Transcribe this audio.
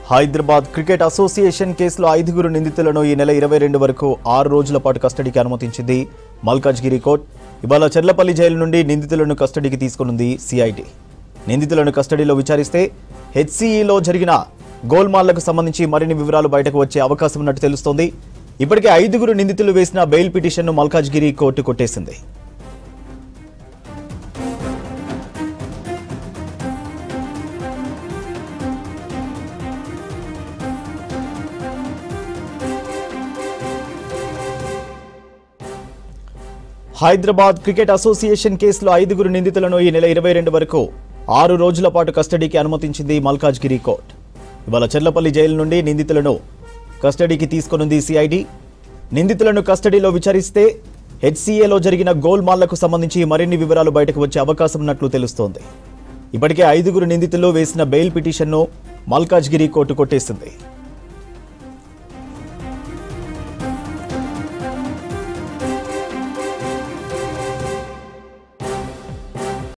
Hyderabad cricket association కేసులో 5 నిందితులను ఈ నెల 22 వరకు 6 రోజుల పాటు కస్టడీకి అనుమతించింది మల్కాజ్గిరి కోర్టు. ఇవాళ చెర్లపల్లి జైలు నుండి నిందితులను కస్టడీకి తీసుకునుంది సిఐడి. నిందితులను కస్టడీలో విచారిస్తే హెచ్సిఈలో జరిగిన గోల్మాల్లకు సంబంధించి మరిన్ని వివరాలు బయటకు వచ్చే అవకాశం ఉన్నట్టు తెలుస్తోంది. ఇప్పటికే 5 నిందితులు వేసిన బెయిల్ పిటిషన్ను మల్కాజ్గిరి కోర్టు కొట్టేసింది. హైదరాబాద్ క్రికెట్ అసోసియేషన్ కేసులో 5 నిందితులను ఈ నెల 22 వరకు 6 రోజుల పాటు కస్టడీకి అనుమతించింది మల్కాజ్గిరి కోర్టు. ఇవాళ చెర్లపల్లి జైలు నుండి నిందితులను కస్టడీకి తీసుకునుంది సిఐడి. నిందితులను కస్టడీలో విచారిస్తే హెచ్సిఏలో జరిగిన గోల్మాల్లకు సంబంధించి మరిన్ని వివరాలు బయటకు వచ్చే అవకాశం ఉన్నట్లు తెలుస్తోంది. ఇప్పటికే 5 నిందితులు వేసిన బెయిల్ పిటిషన్ను మల్కాజ్గిరి కోర్టు కొట్టేసింది.